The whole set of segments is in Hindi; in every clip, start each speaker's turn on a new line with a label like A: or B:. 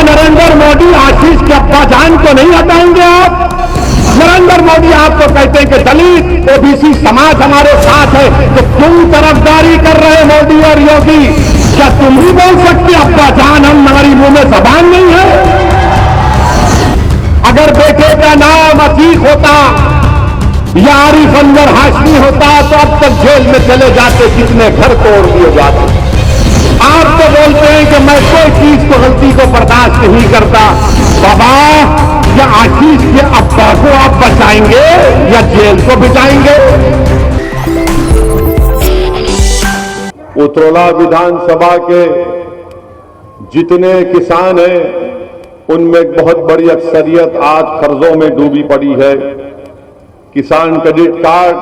A: नरेंद्र मोदी आशीष के अब्बा जान को नहीं हटाएंगे आप? नरेंद्र मोदी आपको कहते हैं कि दलित ओबीसी समाज हमारे साथ है, तो तुम तरफदारी कर रहे मोदी और योगी, क्या तुम भी बोल सकते अब्बा जान? हमारी मुंह में जबान नहीं है? अगर बेटे का नाम अतीक होता या आरिफ अंवर हाशमी होता तो अब तक जेल में चले जाते, कितने घर तोड़ दिए जाते। आप तो बोलते हैं कि मैं कोई चीज को गलती को बर्दाश्त नहीं करता। बाबा, या आशीष के अब्बा को आप बचाएंगे या जेल को बिताएंगे?
B: उतरौला विधानसभा के जितने किसान हैं उनमें एक बहुत बड़ी अक्सरियत आज कर्जों में डूबी पड़ी है। किसान क्रेडिट कार्ड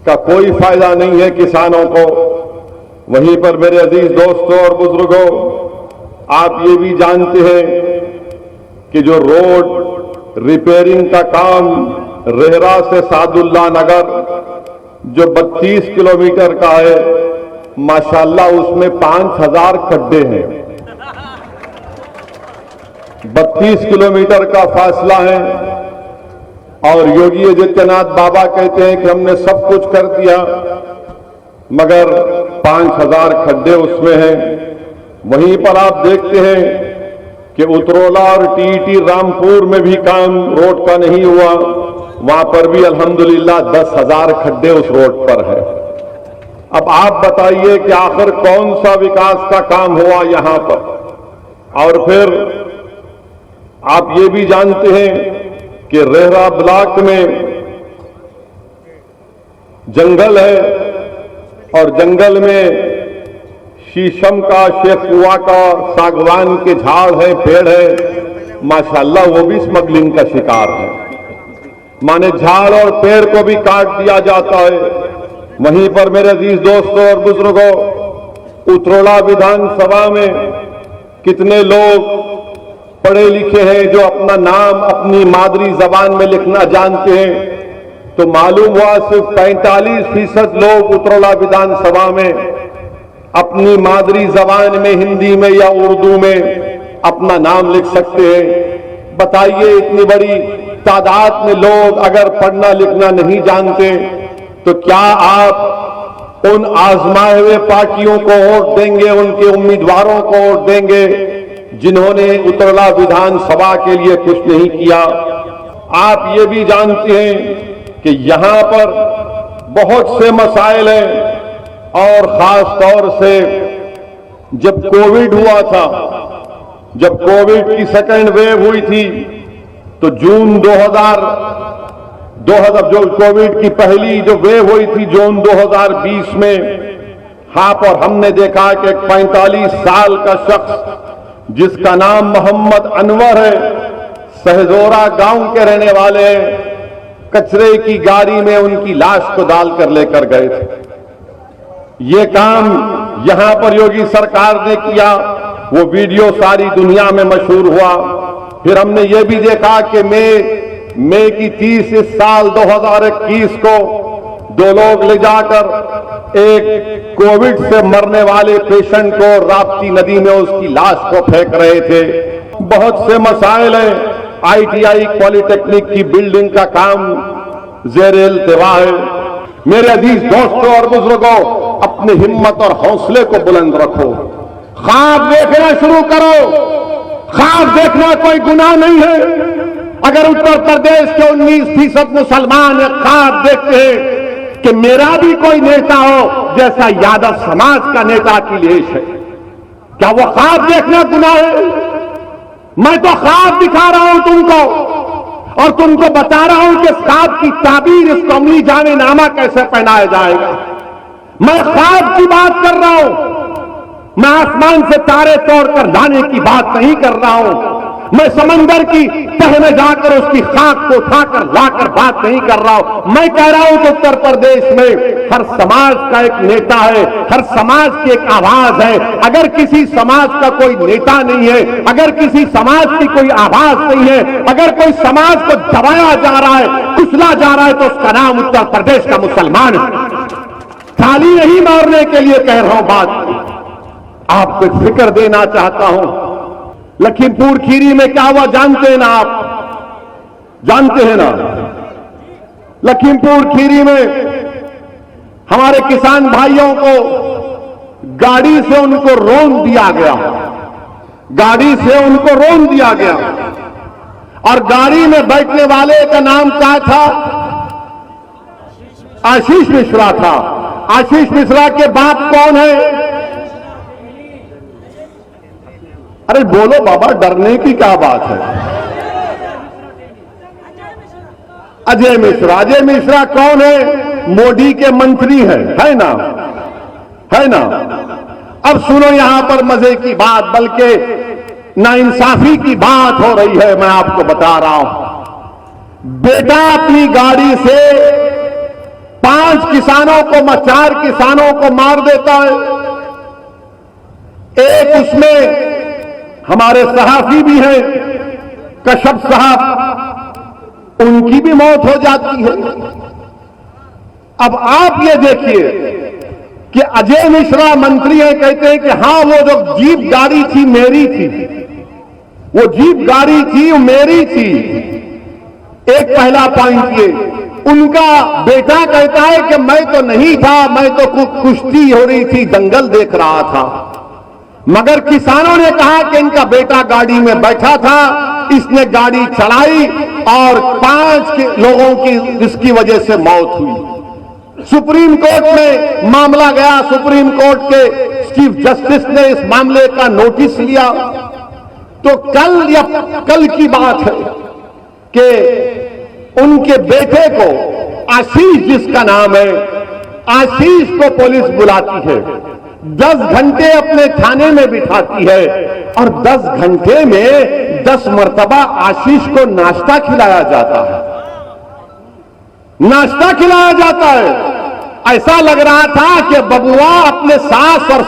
B: का कोई फायदा नहीं है किसानों को। वहीं पर मेरे अजीज दोस्तों और बुजुर्गों, आप ये भी जानते हैं कि जो रोड रिपेयरिंग का काम रेहरा से सादुल्ला नगर जो 32 किलोमीटर का है, माशाल्लाह उसमें 5000 खड्डे हैं। 32 किलोमीटर का फासला है और योगी आदित्यनाथ बाबा कहते हैं कि हमने सब कुछ कर दिया, मगर 5000 खड्डे उसमें हैं। वहीं पर आप देखते हैं कि उतरौला और टीटी रामपुर में भी काम रोड का नहीं हुआ, वहां पर भी अल्हम्दुलिल्लाह 10,000 खड्डे उस रोड पर है। अब आप बताइए कि आखिर कौन सा विकास का काम हुआ यहां पर? और फिर आप ये भी जानते हैं कि रेहरा ब्लॉक में जंगल है और जंगल में शीशम का, शेखुआ का, सागवान के झाड़ है, पेड़ है, माशाल्लाह वो भी स्मगलिंग का शिकार है। माने झाड़ और पेड़ को भी काट दिया जाता है। वहीं पर मेरे अजीज दोस्तों और बुजुर्गों, उतरौला विधानसभा में कितने लोग पढ़े लिखे हैं जो अपना नाम अपनी मादरी जबान में लिखना जानते हैं, तो मालूम हुआ सिर्फ 45% लोग उतरौला विधानसभा में अपनी मादरी जबान में, हिंदी में या उर्दू में अपना नाम लिख सकते हैं। बताइए, इतनी बड़ी तादाद में लोग अगर पढ़ना लिखना नहीं जानते तो क्या आप उन आजमाए हुए पार्टियों को वोट देंगे, उनके उम्मीदवारों को वोट देंगे जिन्होंने उतरौला विधानसभा के लिए कुछ नहीं किया? आप ये भी जानते हैं कि यहां पर बहुत से मसाइल हैं और खास तौर से जब कोविड हुआ था, जब कोविड की सेकेंड वेव हुई थी, तो जून 2000 जो कोविड की पहली जो वेव हुई थी जून 2020 में, हां पर हमने देखा कि एक 45 साल का शख्स जिसका नाम मोहम्मद अनवर है, सहजोरा गांव के रहने वाले, कचरे की गाड़ी में उनकी लाश को डालकर लेकर गए थे। ये काम यहां पर योगी सरकार ने किया, वो वीडियो सारी दुनिया में मशहूर हुआ। फिर हमने ये भी देखा कि मई की 30 इस साल 2021 को 2 लोग ले जाकर एक कोविड से मरने वाले पेशेंट को राप्ती नदी में उसकी लाश को फेंक रहे थे। बहुत से मसाइल हैं। ITI पॉलिटेक्निक की बिल्डिंग का काम ज़ेर-ए-इल्तिवा है। मेरे अजीज दोस्तों और बुजुर्गों, अपनी हिम्मत और हौसले को बुलंद रखो, ख्वाब देखना शुरू करो। ख्वाब देखना कोई गुनाह नहीं है। अगर उत्तर प्रदेश के 19% मुसलमान ख्वाब देखते हैं कि मेरा भी कोई नेता हो जैसा यादव समाज का नेता अखिलेश है, क्या वो ख्वाब देखना गुनाह है? मैं तो ख्वाब दिखा रहा हूं तुमको और तुमको बता रहा हूं कि ख्वाब की ताबीर, इसको अमली जामेनामा कैसे पहनाया जाएगा। मैं ख्वाब की बात कर रहा हूं, मैं आसमान से तारे तोड़कर लाने की बात नहीं कर रहा हूं। मैं समंदर की तह में जाकर उसकी खाक को उठाकर लाकर बात नहीं कर रहा हूं। मैं कह रहा हूं कि उत्तर प्रदेश में हर समाज का एक नेता है, हर समाज की एक आवाज है। अगर किसी समाज का कोई नेता नहीं है, अगर किसी समाज की कोई आवाज नहीं है, अगर कोई समाज को दबाया जा रहा है, कुचला जा रहा है, तो उसका नाम उत्तर प्रदेश का मुसलमान है। ताली नहीं मारने के लिए कह रहा हूं बात, आपको फिक्र देना चाहता हूं लखीमपुर खीरी में क्या हुआ जानते हैं ना आप? जानते हैं ना? लखीमपुर खीरी में हमारे किसान भाइयों को गाड़ी से उनको रौंद दिया गया, गाड़ी से उनको रौंद दिया गया। और गाड़ी में बैठने वाले का नाम क्या था? आशीष मिश्रा था। आशीष मिश्रा के बाप कौन है? अरे बोलो बाबा, डरने की क्या बात है? अजय मिश्रा। अजय मिश्रा कौन है? मोदी के मंत्री है ना? है ना? अब सुनो यहां पर मजे की बात, बल्कि नाइंसाफी की बात हो रही है। मैं आपको बता रहा हूं, बेटा अपनी गाड़ी से 5 किसानों को, 4 किसानों को मार देता है। एक उसमें हमारे सहाफी भी हैं, कश्यप साहब, उनकी भी मौत हो जाती है। अब आप ये देखिए कि अजय मिश्रा मंत्री हैं, कहते हैं कि हां वो जो जीप गाड़ी थी मेरी थी, वो जीप गाड़ी थी वो मेरी थी। एक पहला पॉइंट ये। उनका बेटा कहता है कि मैं तो नहीं था, मैं तो कुश्ती हो रही थी, दंगल देख रहा था। मगर किसानों ने कहा कि इनका बेटा गाड़ी में बैठा था, इसने गाड़ी चलाई और 5 लोगों की इसकी वजह से मौत हुई। सुप्रीम कोर्ट में मामला गया। सुप्रीम कोर्ट के चीफ जस्टिस ने इस मामले का नोटिस लिया। तो कल की बात है कि उनके बेटे को, आशीष जिसका नाम है, आशीष को पुलिस बुलाती है, 10 घंटे अपने थाने में बिठाती है और 10 घंटे में 10 मर्तबा आशीष को नाश्ता खिलाया जाता है। नाश्ता खिलाया जाता है। ऐसा लग रहा था कि बबुआ अपने सास और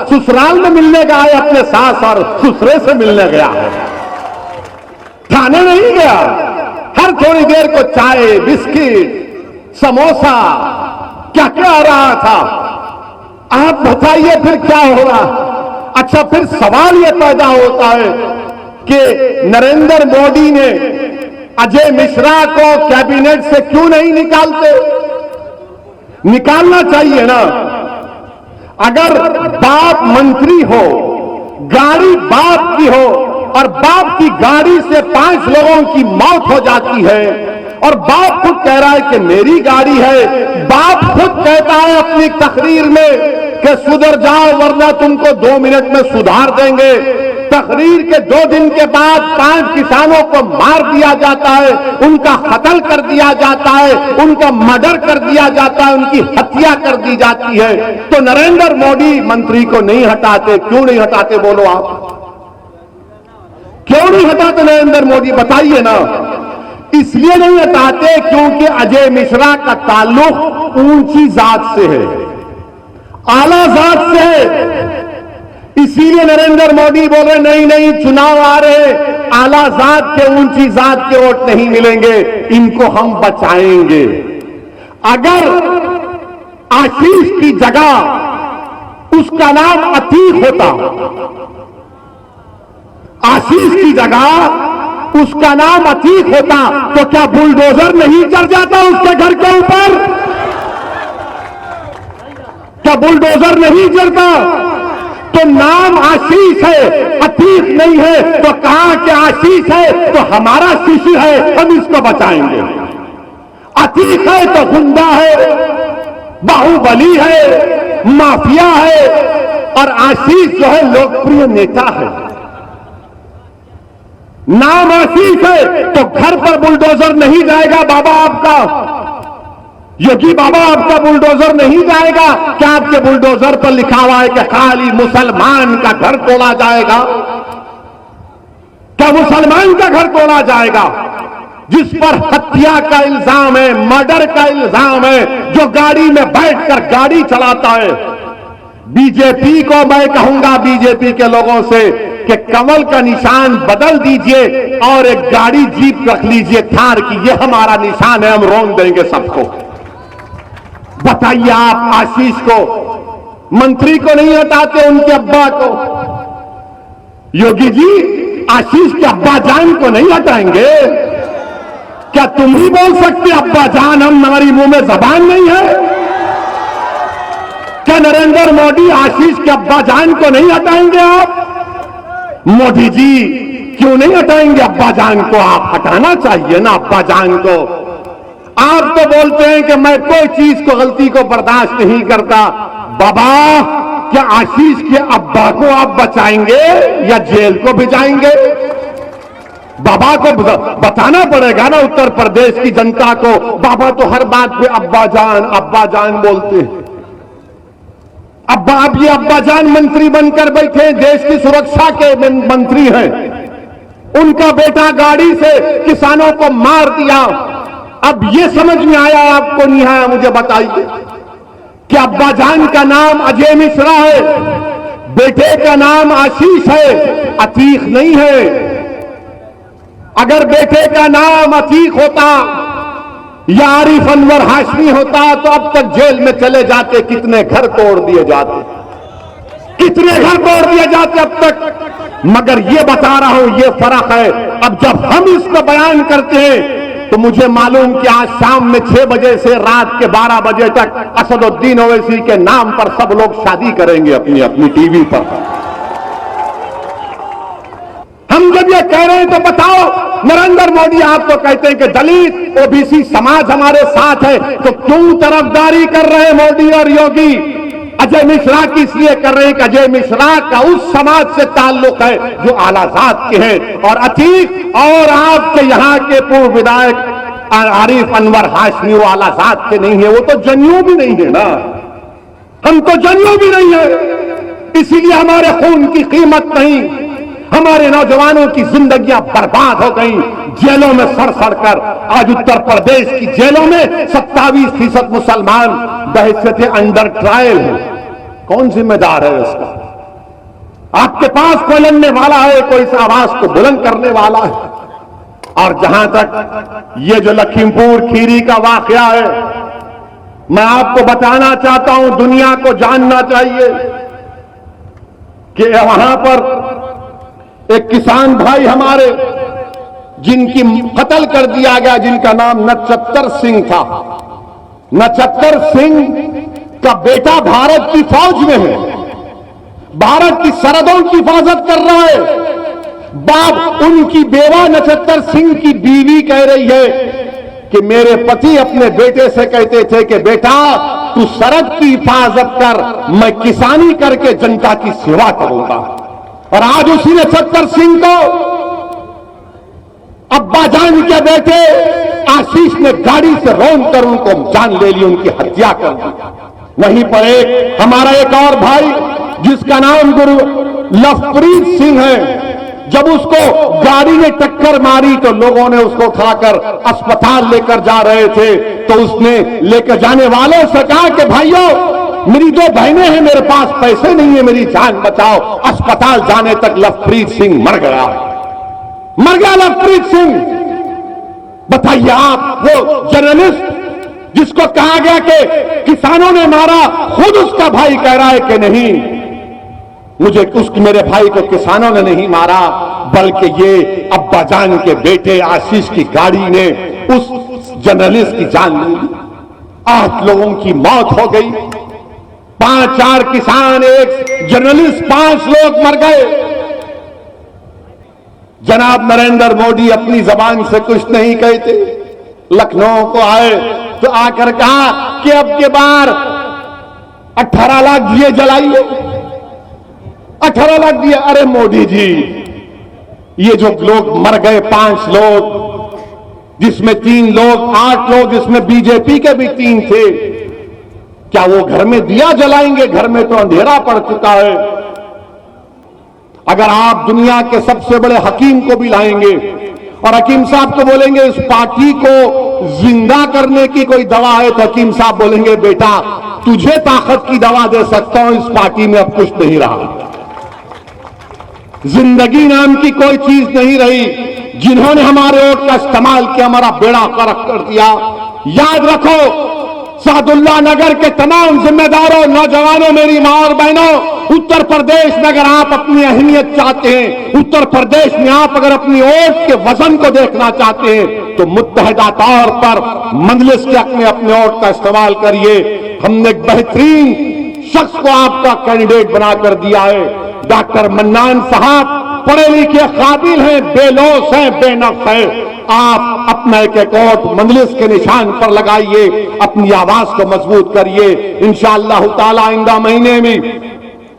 B: ससुराल में मिलने गया है, अपने सास और ससुरे से मिलने गया है, थाने नहीं गया। हर थोड़ी देर को चाय, बिस्किट, समोसा, क्या क्या आ रहा था। आप बताइए फिर क्या हो रहा? अच्छा, फिर सवाल यह पैदा होता है कि नरेंद्र मोदी ने अजय मिश्रा को कैबिनेट से क्यों नहीं निकालते? निकालना चाहिए ना। अगर बाप मंत्री हो, गाड़ी बाप की हो और बाप की गाड़ी से 5 लोगों की मौत हो जाती है और बाप खुद कह रहा है कि मेरी गाड़ी है, बाप खुद कहता है अपनी तकरीर में कि सुधर जाओ वरना तुमको 2 मिनट में सुधार देंगे। तकरीर के 2 दिन के बाद 5 किसानों को मार दिया जाता है, उनका कत्ल कर दिया जाता है, उनका मर्डर कर दिया जाता है, उनकी हत्या कर दी जाती है। तो नरेंद्र मोदी मंत्री को नहीं हटाते। क्यों नहीं हटाते बोलो आप? क्यों नहीं हटाते नरेंद्र मोदी? बताइए ना। इसलिए नहीं हटाते क्योंकि अजय मिश्रा का ताल्लुक ऊंची जात से है, आला जात से है। इसीलिए नरेंद्र मोदी बोल रहे नहीं नहीं, चुनाव आ रहे, आला जात के, ऊंची जात के वोट नहीं मिलेंगे, इनको हम बचाएंगे। अगर आशीष की जगह उसका नाम अतीक होता, आशीष की जगह उसका नाम अतीक होता, तो क्या बुलडोजर नहीं चढ़ जाता उसके घर के ऊपर? क्या बुलडोजर नहीं चढ़ता? तो नाम आशीष है, अतीक नहीं है, तो कहा कि आशीष है तो हमारा शिशु है, हम इसको बचाएंगे। अतीक है तो गुंडा है, बाहुबली है, माफिया है, और आशीष जो है लोकप्रिय नेता है। नाम आशीष है तो घर पर बुलडोजर नहीं जाएगा बाबा आपका, योगी बाबा आपका बुलडोजर नहीं जाएगा। क्या आपके बुलडोजर पर लिखा हुआ है कि खाली मुसलमान का घर तोड़ा जाएगा? क्या मुसलमान का घर तोड़ा जाएगा जिस पर हत्या का इल्जाम है, मर्डर का इल्जाम है, जो गाड़ी में बैठकर गाड़ी चलाता है? बीजेपी को मैं कहूंगा, बीजेपी के लोगों से, कि कमल का निशान बदल दीजिए और एक गाड़ी जीप रख लीजिए थार की, ये हमारा निशान है, हम रोक देंगे सबको। बताइए आप आशीष को, मंत्री को नहीं हटाते, उनके अब्बा को? योगी जी
A: आशीष के अब्बा जान को नहीं हटाएंगे? क्या तुम ही बोल सकते अब्बा जान, हम हमारी मुंह में जबान नहीं है? क्या नरेंद्र मोदी आशीष के अब्बा जान को नहीं हटाएंगे आप? मोदी जी क्यों नहीं हटाएंगे अब्बा जान को? आप हटाना चाहिए ना अब्बा जान को। आप तो बोलते हैं कि मैं कोई चीज को, गलती को बर्दाश्त नहीं करता। बाबा, क्या आशीष के अब्बा को आप बचाएंगे या जेल को भिजाएंगे? बाबा को बताना पड़ेगा ना उत्तर प्रदेश की जनता को। बाबा तो हर बात पे अब्बा जान बोलते हैं। अब ये अब्बा जान मंत्री बनकर बैठे, देश की सुरक्षा के मंत्री हैं। उनका बेटा गाड़ी से किसानों को मार दिया। अब ये समझ में आया आपको नहीं आया? मुझे बताइए कि अब्बा जान का नाम अजय मिश्रा है, बेटे का नाम आशीष है, अतीक नहीं है। अगर बेटे का नाम अतीक होता या आरिफ अनवर हाशमी होता तो अब तक जेल में चले जाते। कितने घर तोड़ दिए जाते, कितने घर तोड़ दिए जाते अब तक। मगर ये बता रहा हूं, ये फर्क है। अब जब हम इसको बयान करते हैं तो मुझे मालूम कि आज शाम में 6 बजे से रात के 12 बजे तक असदुद्दीन ओवैसी के नाम पर सब लोग शादी करेंगे अपनी अपनी टीवी पर। हम जब ये कह रहे हैं तो बताओ, नरेंद्र मोदी आप तो कहते हैं कि दलित ओबीसी समाज हमारे साथ है, तो क्यों तरफदारी कर रहे हैं मोदी और योगी? अजय मिश्रा की इसलिए कर रहे हैं कि अजय मिश्रा का उस समाज से ताल्लुक है जो आलाजाद के हैं, और अतीक और आपके यहां के पूर्व विधायक आरिफ अनवर हाशमी वो आलाजाद के नहीं है। वो तो जनेऊ भी नहीं है ना, हम तो जनेऊ भी नहीं है। इसीलिए हमारे खून की कीमत नहीं, हमारे नौजवानों की जिंदगियां बर्बाद हो गई जेलों में सड़ सड़कर। आज उत्तर प्रदेश की जेलों में 27% मुसलमान बहैसियत अंडर ट्रायल है। कौन जिम्मेदार है इसका? आपके पास कोई लड़ने वाला है, कोई इस आवाज को बुलंद करने वाला है? और जहां तक ये जो लखीमपुर खीरी का वाकया है, मैं आपको बताना चाहता हूं, दुनिया को जानना चाहिए कि वहां पर एक किसान भाई हमारे जिनकी कत्ल कर दिया गया, जिनका नाम नक्षत्र सिंह था। नक्षत्र सिंह का बेटा भारत की फौज में है, भारत की सरहदों की हिफाजत कर रहा है। बाप उनकी बेवा नक्षत्र सिंह की बीवी कह रही है कि मेरे पति अपने बेटे से कहते थे कि बेटा तू सरहद की हिफाजत कर, मैं किसानी करके जनता की सेवा करूंगा। और आज उसी नक्षत्र सिंह को अब्बा जान के बेटे आशीष ने गाड़ी से रौंद कर उनको जान ले ली, उनकी हत्या कर दी। वहीं पर हमारा एक और भाई जिसका नाम गुरु लवप्रीत सिंह है, जब उसको गाड़ी ने टक्कर मारी तो लोगों ने उसको उठाकर अस्पताल लेकर जा रहे थे, तो उसने लेकर जाने वालों से कहा कि भाइयों मेरी 2 बहनें हैं, मेरे पास पैसे नहीं है, मेरी जान बचाओ। अस्पताल जाने तक लवप्रीत सिंह मर गया लवप्रीत सिंह। बताइए आप, वो जर्नलिस्ट जिसको कहा गया कि किसानों ने मारा, खुद उसका भाई कह रहा है कि नहीं, मेरे भाई को किसानों ने नहीं मारा, बल्कि ये अब्बा जान के बेटे आशीष की गाड़ी ने उस जर्नलिस्ट की जान ले ली। 8 लोगों की मौत हो गई, 5-4 किसान, एक जर्नलिस्ट, 5 लोग मर गए। जनाब नरेंद्र मोदी अपनी जबान से कुछ नहीं कहते। लखनऊ को आए तो आकर कहा कि अब के बार 18 लाख दिए जलाइए, 18 लाख दिए। अरे मोदी जी, ये जो लोग मर गए 5 लोग, जिसमें 3 लोग, 8 लोग जिसमें बीजेपी के भी 3 थे, क्या वो घर में दिया जलाएंगे? घर में तो अंधेरा पड़ चुका है। अगर आप दुनिया के सबसे बड़े हकीम को भी लाएंगे और हकीम साहब को बोलेंगे इस पार्टी को जिंदा करने की कोई दवा है, तो हकीम साहब बोलेंगे बेटा तुझे ताकत की दवा दे सकता हूं, इस पार्टी में अब कुछ नहीं रहा, जिंदगी नाम की कोई चीज नहीं रही। जिन्होंने हमारे वोट का इस्तेमाल किया, हमारा बेड़ा गर्क कर दिया। याद रखो, सादुल्ला नगर के तमाम जिम्मेदारों, नौजवानों, मेरी मां और बहनों, उत्तर प्रदेश में अगर आप अपनी अहमियत चाहते हैं, उत्तर प्रदेश में आप अगर अपनी वोट के वजन को देखना चाहते हैं, तो मुत्तहिदा तौर पर मजलिस के हक में अपने वोट का इस्तेमाल करिए। हमने एक बेहतरीन शख्स को आपका कैंडिडेट बनाकर दिया है। डॉक्टर मन्नान साहब पढ़े लिखे, काबिल हैं, बेलौस हैं, बेनक्स हैं। आप अपना एक वोट मजलिस के निशान पर लगाइए, अपनी आवाज को मजबूत करिए। इंशाअल्लाह ताला आइंदा महीने में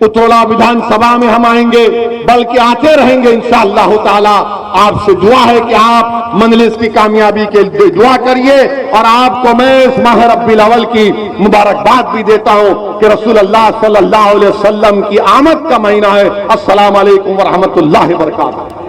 A: उतोला विधानसभा में हम आएंगे, बल्कि आते रहेंगे इंशाअल्लाह ताला। आपसे दुआ है कि आप मजलिस की कामयाबी के लिए दुआ करिए, और आपको मैं इस माह रब्बिल अव्वल की मुबारकबाद भी देता हूं कि रसूलुल्लाह सल्लल्लाहु अलैहि वसल्लम की आमद का महीना है। अस्सलाम वालेकुम व रहमतुल्लाहि व बरकातहू।